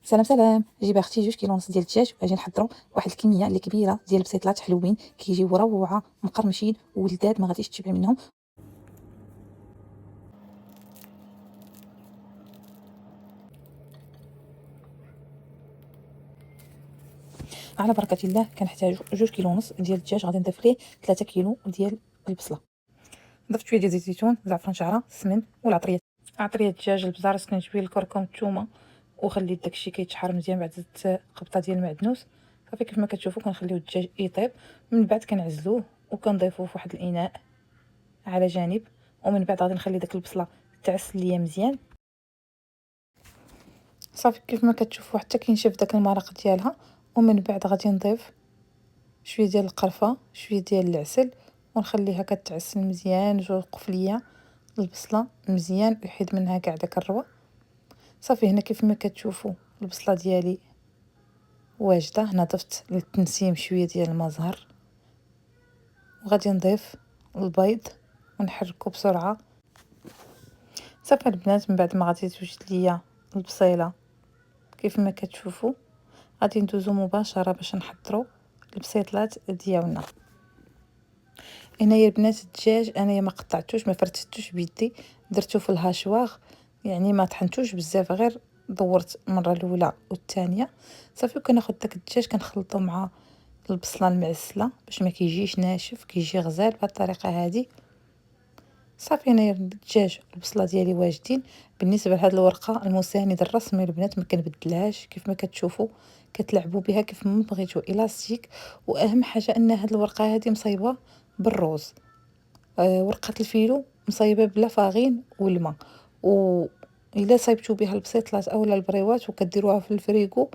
سلام سلام، جيب اختي 2 كيلو ونص ديال الدجاج واجي نحضروا واحد الكميه اللي كبيره ديال البسيطلات حلوين كيجيو روعه مقرمشين ولذاذ ما غاديش تشبعي منهم. على بركه الله كنحتاجو 2 كيلو ونص ديال الدجاج، غادي نضيف ليه 3 كيلو ديال البصله، ضفت شويه ديال زيت الزيتون، زعفران شعره، السمن والعطريه، عطريه الدجاج، البزار، سكنجبير، الكركم، الثومه، وخليت داكشي كيتشحر مزيان. بعد زدت قبطه ديال المعدنوس. صافي كيف ما كتشوفوا كنخليو الدجاج يطيب، من بعد كنعزلوه وكنضيفوه في واحد الاناء على جانب، ومن بعد غادي نخلي داك البصله تعس ليا مزيان. صافي كيف ما كتشوفوا حتى كينشف داك المرق ديالها، ومن بعد غادي نضيف شويه ديال القرفه، شويه ديال العسل، ونخليها كتعسل مزيان وتوقف ليا البصله مزيان ويحيد منها كاع داك الروا. صافي هنا كيف ما كتشوفوا البصله ديالي واجده. هنا ضفت للتنسيم شويه ديال الماء زهر، وغادي نضيف البيض ونحركو بسرعه. صافي البنات من بعد ما غادي توجد ليا البصيله كيف ما كتشوفوا غادي ندوزو مباشره باش نحضروا البسيطلات ديالنا. هنايا البنات الدجاج انايا ما قطعتوش، ما فرتتوش بيدي، درتو في الهاشواغ، يعني ما طحنتوش بزاف، غير دورت المره الاولى والثانيه. صافي كناخذ داك الدجاج كنخلطو مع البصله المعسله باش ما كيجيش ناشف، كيجي غزال بهذه الطريقه هذه. صافي هنايا الدجاج والبصله ديالي واجدين. بالنسبه لهاد الورقه المساند الرسمي البنات ما كنبدلهاش، كيف ما كتشوفوا كتلعبوا بها كيف ما بغيتوا، الاستيك. واهم حاجه ان هاد الورقه هذه مصايبه بالروز، ورقه الفيلو مصايبه بلا فاغين والماء. و الا صايبتوا بها البسيطلات اولا البريوات وكديروها في الفريغو،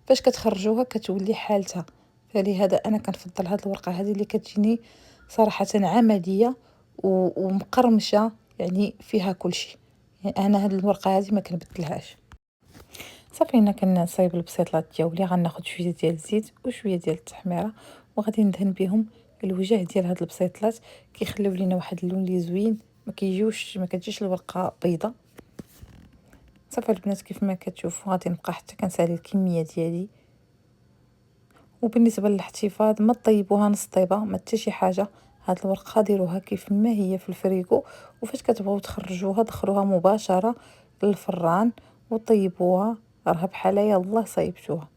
فاش كتخرجوها كتولي حالتها. فلهذا انا كنفضل هاد الورقه هذه اللي كتجيني صراحه عمليه ومقرمشه، يعني فيها كل شيء. يعني انا هاد الورقه هذه ما كنبدلهاش. صافي هنا كنصايب البسيطلات ديالي، غناخذ شويه ديال الزيت وشويه ديال التحميره وغادي ندهن بهم الوجه ديال هاد البسيطلات، كيخليو لينا واحد اللون اللي زوين، ما كتجيش الورقه بيضه. صافي البنات كيف ما كتشوفوا غادي نبقى حتى كنسالي الكميه ديالي. وبالنسبه للاحتفاظ ما طيبوها نص طيبه، ما حتى شي حاجه. هاد الورقه ديروها كيف ما هي في الفريغو، وفاش كتبغيو تخرجوها دخلوها مباشره للفران وطيبوها، راه بحال يلاه صايبتوها.